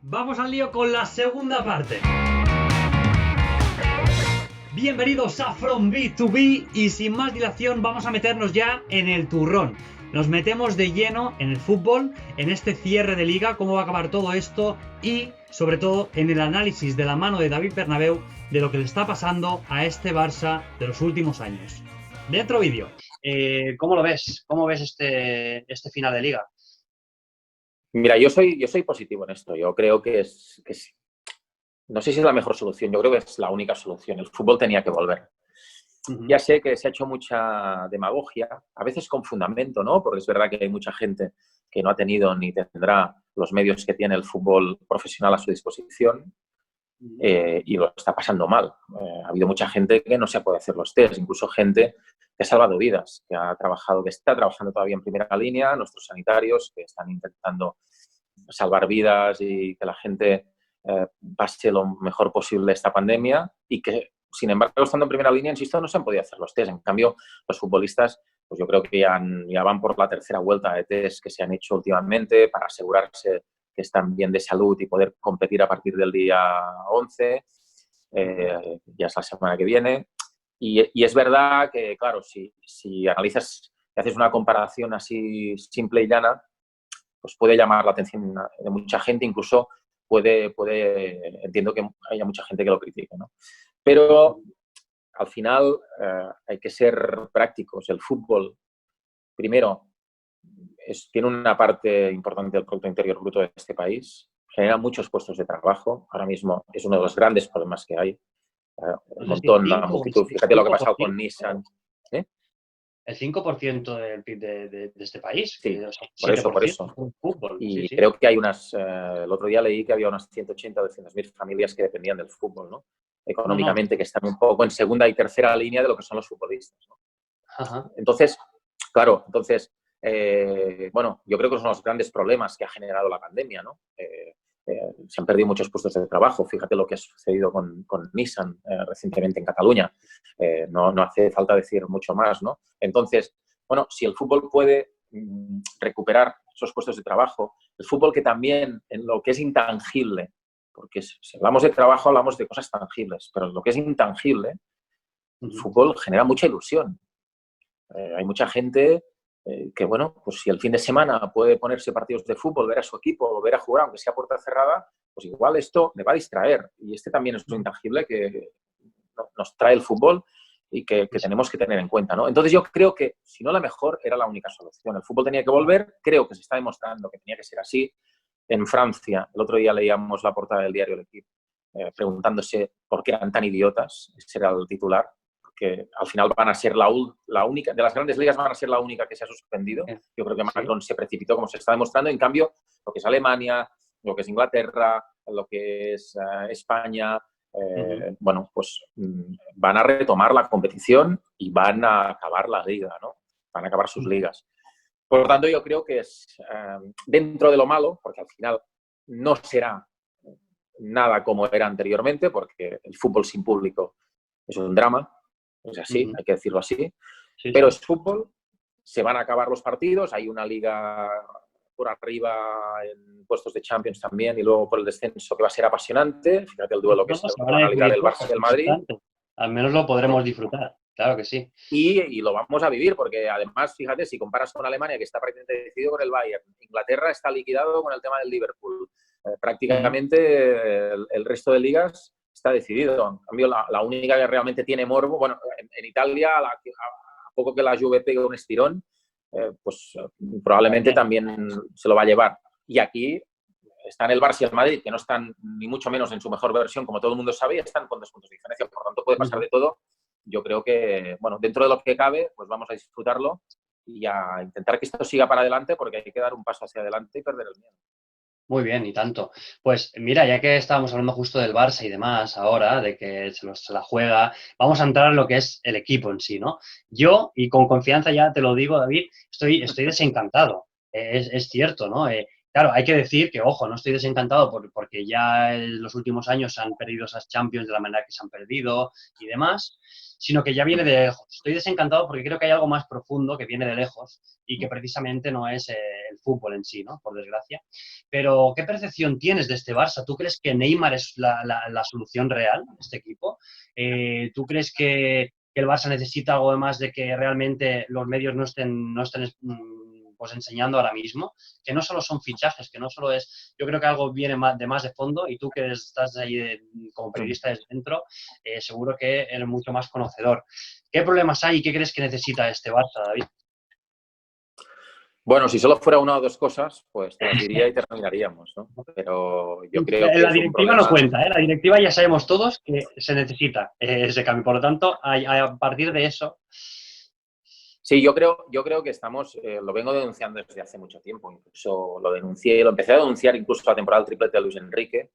Vamos al lío con la segunda parte. Bienvenidos a From B to B y sin más dilación vamos a meternos ya en el turrón. Nos metemos de lleno en el fútbol, en este cierre de liga, cómo va a acabar todo esto y sobre todo en el análisis de la mano de David Bernabéu de lo que le está pasando a este Barça de los últimos años. Dentro vídeo. ¿Cómo lo ves? ¿Cómo ves este final de liga? Mira, yo soy positivo en esto. Yo creo que es no sé si es la mejor solución, yo creo que es la única solución. El fútbol tenía que volver. Ya sé que se ha hecho mucha demagogia, a veces con fundamento, ¿no? Porque es verdad que hay mucha gente que no ha tenido ni tendrá los medios que tiene el fútbol profesional a su disposición y lo está pasando mal. Ha habido mucha gente que no se puede hacer los test, incluso gente que ha salvado vidas, que está trabajando todavía en primera línea, nuestros sanitarios que están intentando salvar vidas y que la gente pase lo mejor posible esta pandemia y que, sin embargo, estando en primera línea, insisto, no se han podido hacer los test. En cambio, los futbolistas, pues yo creo que ya van por la tercera vuelta de test que se han hecho últimamente para asegurarse que están bien de salud y poder competir a partir del día 11. Ya es la semana que viene. Y es verdad que, claro, si analizas y haces una comparación así simple y llana, pues puede llamar la atención de mucha gente, incluso entiendo que haya mucha gente que lo critique, ¿no? Pero al final hay que ser prácticos. El fútbol, primero, tiene una parte importante del Producto Interior Bruto de este país, genera muchos puestos de trabajo. Ahora mismo es uno de los grandes problemas que hay. Un montón, la multitud. Fíjate lo que ha pasado con Nissan. El 5% del PIB de este país. Sí, o sea, por eso. Fútbol. Y sí. Creo que hay el otro día leí que había unas 180 o 200.000 familias que dependían del fútbol, ¿no? Económicamente, que están un poco en segunda y tercera línea de lo que son los futbolistas, ¿no? Ajá. Entonces, claro, bueno, yo creo que son los grandes problemas que ha generado la pandemia, ¿no? Se han perdido muchos puestos de trabajo. Fíjate lo que ha sucedido con Nissan recientemente en Cataluña. No hace falta decir mucho más, ¿no? Entonces, bueno, si el fútbol puede recuperar esos puestos de trabajo, el fútbol que también en lo que es intangible, porque si hablamos de trabajo hablamos de cosas tangibles, pero en lo que es intangible, el fútbol genera mucha ilusión. Hay mucha gente que, bueno, pues si el fin de semana puede ponerse partidos de fútbol, ver a su equipo, ver a jugar, aunque sea a puerta cerrada, pues igual esto le va a distraer. Y también es lo intangible que nos trae el fútbol y que tenemos que tener en cuenta, ¿no? Entonces yo creo que, si no la mejor, era la única solución. El fútbol tenía que volver, creo que se está demostrando que tenía que ser así. En Francia, el otro día leíamos la portada del diario El Equipo preguntándose por qué eran tan idiotas, ese era el titular, que al final van a ser la única, de las grandes ligas van a ser la única que se ha suspendido. Yo creo que Macron se precipitó, como se está demostrando. En cambio, lo que es Alemania, lo que es Inglaterra, lo que es España, bueno, pues van a retomar la competición y van a acabar la liga, ¿no? Van a acabar sus ligas. Por lo tanto, yo creo que es dentro de lo malo, porque al final no será nada como era anteriormente, porque el fútbol sin público es un drama. Es así, hay que decirlo así. Sí, pero es fútbol, se van a acabar los partidos, hay una liga por arriba en puestos de Champions también y luego por el descenso que va a ser apasionante. Fíjate el duelo que se van a librar el Barça y el Madrid. Al menos lo podremos disfrutar, claro que sí. Y lo vamos a vivir porque además, fíjate, si comparas con Alemania, que está prácticamente decidido con el Bayern, Inglaterra está liquidado con el tema del Liverpool. Prácticamente el resto de ligas está decidido. En cambio, la única que realmente tiene morbo, bueno, en Italia, a poco que la Juve pegue un estirón, pues probablemente también se lo va a llevar. Y aquí están el Barça y el Madrid, que no están ni mucho menos en su mejor versión, como todo el mundo sabe, y están con 2 puntos de diferencia. Por lo tanto, puede pasar de todo. Yo creo que, bueno, dentro de lo que cabe, pues vamos a disfrutarlo y a intentar que esto siga para adelante, porque hay que dar un paso hacia adelante y perder el miedo. Muy bien, y tanto. Pues mira, ya que estábamos hablando justo del Barça y demás ahora, de que se la juega, vamos a entrar en lo que es el equipo en sí, ¿no? Yo, y con confianza ya te lo digo, David, estoy desencantado. Es cierto, ¿no? Claro, hay que decir que, ojo, no estoy desencantado porque ya en los últimos años se han perdido esas Champions de la manera que se han perdido y demás, sino que ya viene de lejos. Estoy desencantado porque creo que hay algo más profundo que viene de lejos y que precisamente no es el fútbol en sí, ¿no? Por desgracia. Pero, ¿qué percepción tienes de este Barça? ¿Tú crees que Neymar es la solución real de este equipo? ¿Tú crees que el Barça necesita algo más de que realmente los medios no estén pues enseñando ahora mismo? Que no solo son fichajes, que no solo es, yo creo que algo viene más de fondo y tú que estás ahí como periodista desde dentro, seguro que eres mucho más conocedor. ¿Qué problemas hay y qué crees que necesita este Barça, David? Bueno, si solo fuera una o dos cosas, pues te las diría y terminaríamos, ¿no? Pero yo creo que La es un directiva problema... no cuenta, ¿eh? La directiva ya sabemos todos que se necesita ese cambio. Por lo tanto, a partir de eso... Sí, yo creo que estamos, lo vengo denunciando desde hace mucho tiempo, incluso lo denuncié, lo empecé a denunciar incluso la temporada del triplete de Luis Enrique,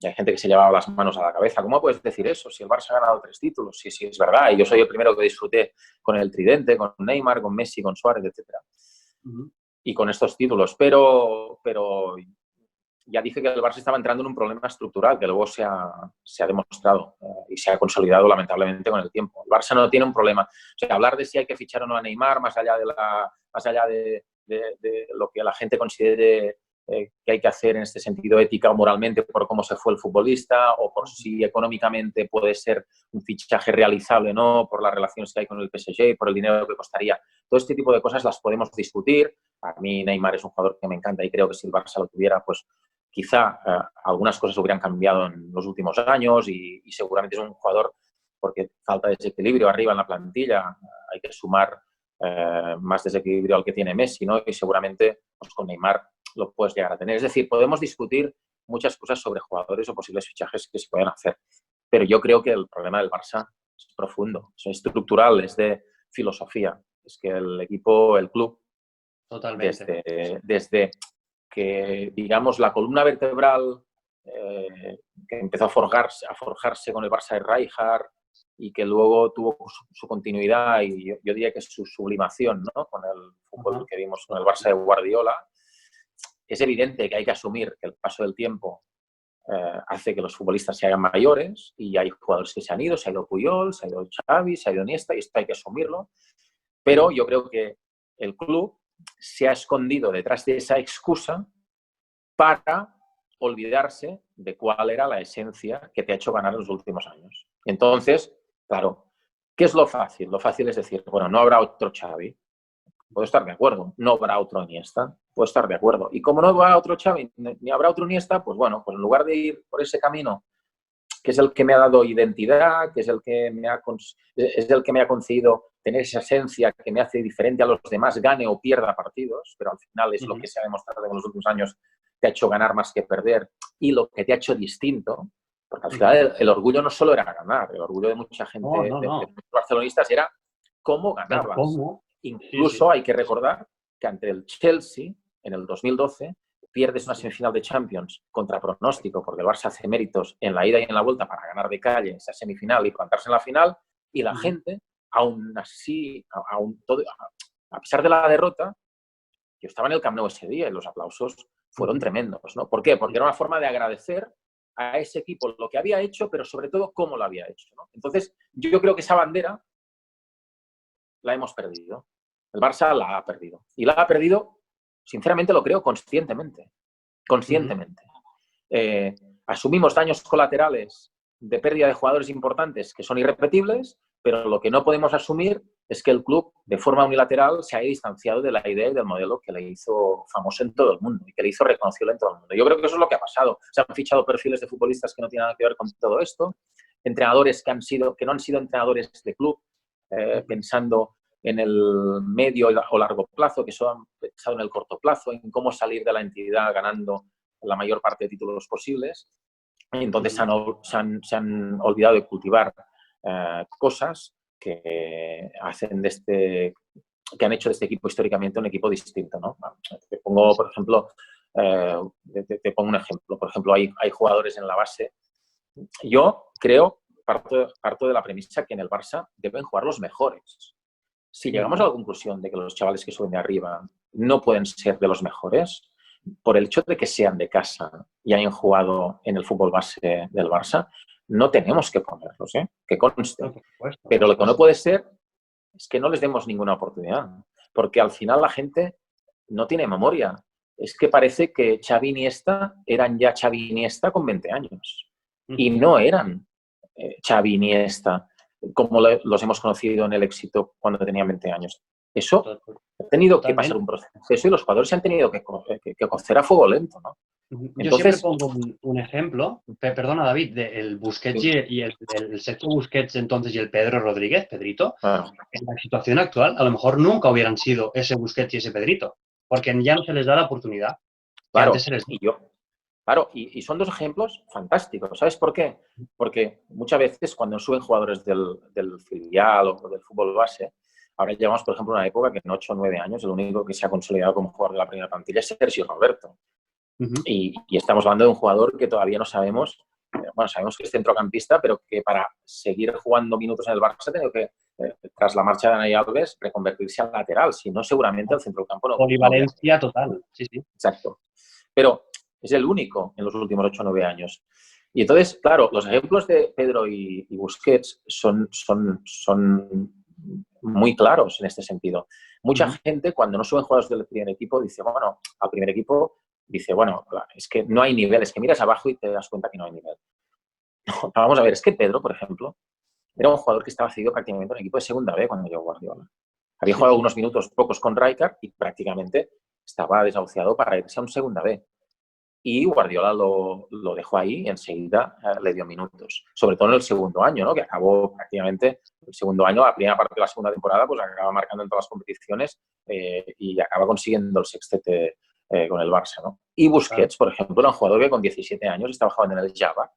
y hay gente que se llevaba las manos a la cabeza. ¿Cómo puedes decir eso? Si el Barça ha ganado 3 títulos, sí, sí, es verdad, y yo soy el primero que disfruté con el tridente, con Neymar, con Messi, con Suárez, etcétera, y con estos títulos, pero ya dije que el Barça estaba entrando en un problema estructural que luego se ha demostrado y se ha consolidado lamentablemente con el tiempo. El Barça no tiene un problema. O sea, hablar de si hay que fichar o no a Neymar, más allá de lo que la gente considere que hay que hacer en este sentido ética o moralmente por cómo se fue el futbolista o por si económicamente puede ser un fichaje realizable o no, por las relaciones que hay con el PSG y por el dinero que costaría. Todo este tipo de cosas las podemos discutir. A mí Neymar es un jugador que me encanta y creo que si el Barça lo tuviera, pues quizá algunas cosas hubieran cambiado en los últimos años y seguramente es un jugador porque falta desequilibrio arriba en la plantilla, hay que sumar más desequilibrio al que tiene Messi, ¿no? Y seguramente pues, con Neymar lo puedes llegar a tener. Es decir, podemos discutir muchas cosas sobre jugadores o posibles fichajes que se pueden hacer, pero yo creo que el problema del Barça es profundo, es estructural, es de filosofía. Es que el equipo, el club, Totalmente. desde que, digamos, la columna vertebral que empezó a forjarse con el Barça de Rijkaard y que luego tuvo su continuidad y yo diría que su sublimación, ¿no? Con el fútbol que vimos con el Barça de Guardiola, es evidente que hay que asumir que el paso del tiempo hace que los futbolistas se hagan mayores y hay jugadores que se han ido, se ha ido Puyol, se ha ido Xavi, se ha ido Iniesta y esto hay que asumirlo, pero yo creo que el club se ha escondido detrás de esa excusa para olvidarse de cuál era la esencia que te ha hecho ganar en los últimos años. Entonces, claro, ¿qué es lo fácil? Lo fácil es decir, bueno, no habrá otro Xavi. Puedo estar de acuerdo. No habrá otro Iniesta. Puedo estar de acuerdo. Y como no habrá otro Xavi ni habrá otro Iniesta, pues bueno, pues en lugar de ir por ese camino que es el que me ha dado identidad, que es el que me ha concedido tener esa esencia que me hace diferente a los demás, gane o pierda partidos, pero al final es lo que se ha demostrado en los últimos años, te ha hecho ganar más que perder y lo que te ha hecho distinto, porque al final el orgullo no solo era ganar, el orgullo de mucha gente, de muchos barcelonistas, era cómo ganabas. ¿Cómo? Incluso hay que recordar que ante el Chelsea, en el 2012, pierdes una semifinal de Champions contra pronóstico, porque el Barça hace méritos en la ida y en la vuelta para ganar de calle esa semifinal y plantarse en la final, y la gente, aún así, a pesar de la derrota, yo estaba en el Camp Nou ese día y los aplausos fueron tremendos, ¿no? ¿Por qué? Porque era una forma de agradecer a ese equipo lo que había hecho, pero sobre todo cómo lo había hecho, ¿no? Entonces, yo creo que esa bandera la hemos perdido. El Barça la ha perdido. Y la ha perdido, sinceramente lo creo, conscientemente. Conscientemente. Asumimos daños colaterales de pérdida de jugadores importantes que son irrepetibles, pero lo que no podemos asumir es que el club, de forma unilateral, se haya distanciado de la idea y del modelo que le hizo famoso en todo el mundo y que le hizo reconocible en todo el mundo. Yo creo que eso es lo que ha pasado. Se han fichado perfiles de futbolistas que no tienen nada que ver con todo esto, entrenadores que no han sido entrenadores de club, pensando en el medio o largo plazo, que solo han pensado en el corto plazo, en cómo salir de la entidad ganando la mayor parte de títulos posibles. Y entonces se han olvidado de cultivar cosas que han hecho de este equipo históricamente un equipo distinto, ¿no? Te pongo, por ejemplo, te pongo un ejemplo. Por ejemplo, hay jugadores en la base. Yo creo, parto de la premisa que en el Barça deben jugar los mejores. Si llegamos a la conclusión de que los chavales que suben de arriba no pueden ser de los mejores, por el hecho de que sean de casa y hayan jugado en el fútbol base del Barça, no tenemos que ponerlos, ¿eh? Que conste. No, por supuesto, Pero por lo que no supuesto. puede ser es que no les demos ninguna oportunidad, porque al final la gente no tiene memoria. Es que parece que Xavi y Iniesta eran ya Xavi y Iniesta con 20 años. Y no eran Xavi y Iniesta como los hemos conocido en el éxito cuando tenían 20 años. Eso ha tenido que pasar Totalmente. un proceso y los jugadores se han tenido que cocer a fuego lento, ¿no? Yo siempre Entonces, pongo un ejemplo, perdona David, del Busquets sí, y el Sergio Busquets entonces y el Pedro Rodríguez, Pedrito, claro, en la situación actual a lo mejor nunca hubieran sido ese Busquets y ese Pedrito, porque ya no se les da la oportunidad que claro, antes se les dio. Claro, y son dos ejemplos fantásticos. ¿Sabes por qué? Porque muchas veces cuando suben jugadores del filial o del fútbol base, ahora llegamos, por ejemplo, a una época que en 8 o 9 años el único que se ha consolidado como jugador de la primera plantilla es Sergio Roberto. Y estamos hablando de un jugador que todavía no sabemos, bueno, sabemos que es centrocampista, pero que para seguir jugando minutos en el Barça ha tenido que, tras la marcha de Dani Alves, reconvertirse al lateral. Si no, seguramente el centrocampo no hubiera. Polivalencia total, sí, sí. Exacto. Pero es el único en los últimos 8 o 9 años. Y entonces, claro, los ejemplos de Pedro y Busquets son muy claros en este sentido. Mucha gente, cuando no suben jugadores del primer equipo, dice, bueno, al primer equipo, dice, bueno, es que no hay nivel, es que miras abajo y te das cuenta que no hay nivel. No, vamos a ver, es que Pedro, por ejemplo, era un jugador que estaba cedido prácticamente en el equipo de segunda B cuando llegó Guardiola. Había jugado unos minutos pocos con Rijkaard y prácticamente estaba desahuciado para irse a un segunda B. Y Guardiola lo dejó ahí y enseguida le dio minutos. Sobre todo en el segundo año, ¿no? Que acabó prácticamente el segundo año, la primera parte de la segunda temporada, pues acaba marcando en todas las competiciones y acaba consiguiendo el sextete con el Barça, ¿no? Y Busquets, por ejemplo, era un jugador que con 17 años estaba jugando en el Java,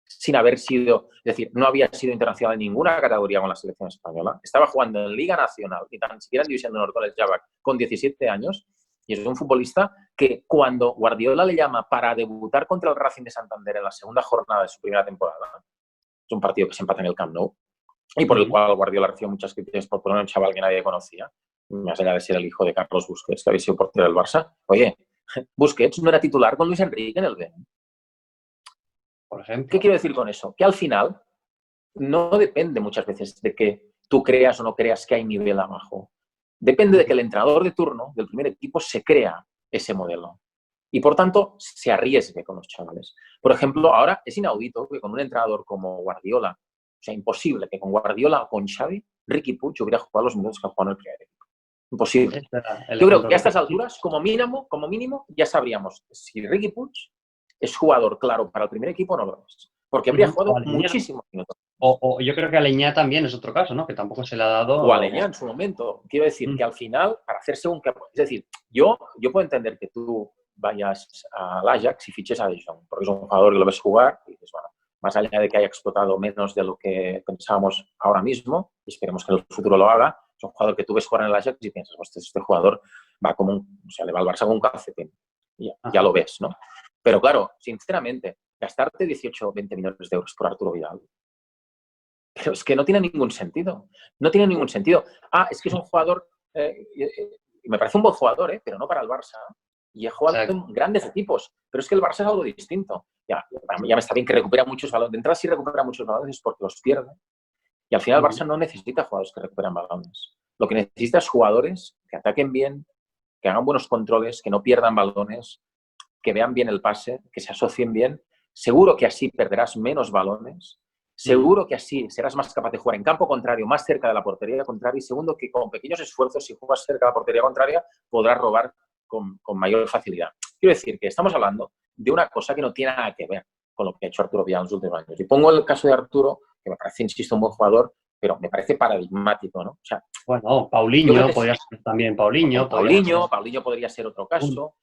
sin haber sido, es decir, no había sido internacional en ninguna categoría con la selección española, estaba jugando en Liga Nacional, ni tan siquiera en División de Honor con el Java, con 17 años, y es un futbolista que cuando Guardiola le llama para debutar contra el Racing de Santander en la segunda jornada de su primera temporada, es un partido que se empata en el Camp Nou, y por el cual Guardiola recibió muchas críticas por poner a un chaval que nadie conocía, más allá de ser el hijo de Carlos Busquets, que había sido portero del Barça. Oye, Busquets no era titular con Luis Enrique en el B. Por ejemplo. ¿Qué quiero decir con eso? Que al final no depende muchas veces de que tú creas o no creas que hay nivel abajo. Depende de que el entrenador de turno del primer equipo se crea ese modelo y, por tanto, se arriesgue con los chavales. Por ejemplo, ahora es inaudito que con un entrenador como Guardiola, o sea, imposible que con Guardiola o con Xavi, Riqui Puig hubiera jugado los minutos que ha jugado en el primer equipo. Imposible. Yo creo que a estas alturas, como mínimo, ya sabríamos si Riqui Puig es jugador claro para el primer equipo o no lo es. Porque habría jugado muchísimos minutos. O yo creo que Aleñá también es otro caso, ¿no? Que tampoco se le ha dado... O Aleñá en su momento. Quiero decir que al final, para hacer según qué... Es decir, yo puedo entender que tú vayas al Ajax y fiches a De Jong, porque es un jugador que lo ves jugar y dices, bueno, más allá de que haya explotado menos de lo que pensábamos ahora mismo, y esperemos que en el futuro lo haga, es un jugador que tú ves jugar en el Ajax y piensas, pues este jugador va como o sea, le va al Barça como un calcetín. Ya lo ves, ¿no? Pero claro, sinceramente, gastarte 18 o 20 millones de euros por Arturo Vidal, pero es que no tiene ningún sentido. No tiene ningún sentido. Es que es un jugador, me parece un buen jugador, pero no para el Barça. Y ha jugado en grandes equipos. Pero es que el Barça es algo distinto. Ya me está bien que recupera muchos balones. De entrada, si recupera muchos balones es porque los pierde. Y al final el Barça no necesita jugadores que recuperan balones. Lo que necesita es jugadores que ataquen bien, que hagan buenos controles, que no pierdan balones, que vean bien el pase, que se asocien bien. Seguro que así perderás menos balones. Seguro que así serás más capaz de jugar en campo contrario, más cerca de la portería contraria. Y segundo, que con pequeños esfuerzos, si juegas cerca de la portería contraria, podrás robar con mayor facilidad. Quiero decir que estamos hablando de una cosa que no tiene nada que ver con lo que ha hecho Arturo Vidal en los últimos años. Y pongo el caso de Arturo, que me parece, insisto, un buen jugador, pero me parece paradigmático, ¿no? O sea, bueno, Paulinho, podría ser también Paulinho. Paulinho podría ser otro caso.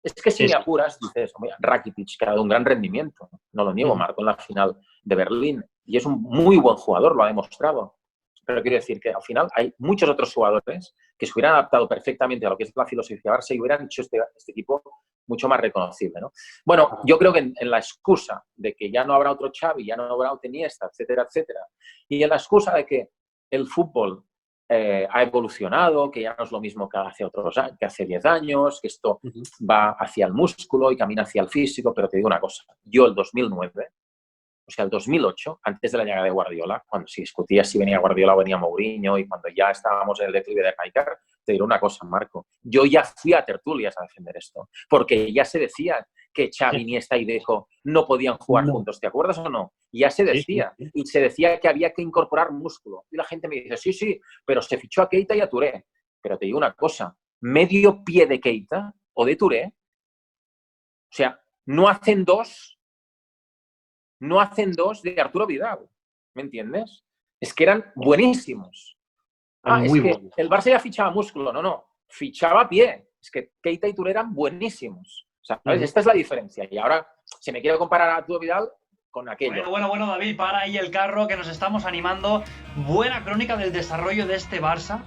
Es que si me apuras, dices, Rakitic, que ha dado un gran rendimiento, no lo niego, marcó en la final de Berlín y es un muy buen jugador, lo ha demostrado. Pero quiero decir que al final hay muchos otros jugadores que se hubieran adaptado perfectamente a lo que es la filosofía Barça y hubieran hecho este equipo mucho más reconocible, ¿no? Bueno, yo creo que en la excusa de que ya no habrá otro Xavi, ya no habrá otro Iniesta, etcétera, etcétera, y en la excusa de que el fútbol ha evolucionado, que ya no es lo mismo que hace 10 años, que esto va hacia el músculo y camina hacia el físico, pero te digo una cosa, yo el 2009, o sea, el 2008, antes de la llegada de Guardiola, cuando se discutía si venía Guardiola o venía Mourinho y cuando ya estábamos en el declive de Rijkaard, te diré una cosa, Marco, yo ya fui a tertulias a defender esto, porque ya se decía que Xavi, Iniesta y Deco no podían jugar juntos, ¿te acuerdas o no? Ya se decía, y se decía que había que incorporar músculo. Y la gente me dice, sí, pero se fichó a Keita y a Touré. Pero te digo una cosa, medio pie de Keita o de Touré, o sea, no hacen dos de Arturo Vidal, ¿me entiendes? Es que eran buenísimos. Es que bueno. El Barça ya fichaba músculo, no, fichaba pie. Es que Keita y Touré eran buenísimos. ¿Sabes? Esta es la diferencia. Y ahora se me quiere comparar a Arturo Vidal con aquello. Bueno, David, para ahí el carro que nos estamos animando. Buena crónica del desarrollo de este Barça.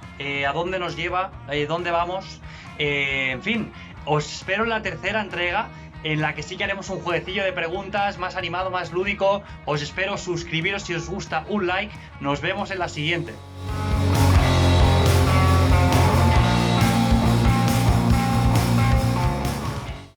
¿A dónde nos lleva? ¿Dónde vamos? En fin, os espero en la tercera entrega, en la que sí que haremos un jueguecillo de preguntas más animado, más lúdico. Os espero, suscribiros si os gusta, un like. Nos vemos en la siguiente.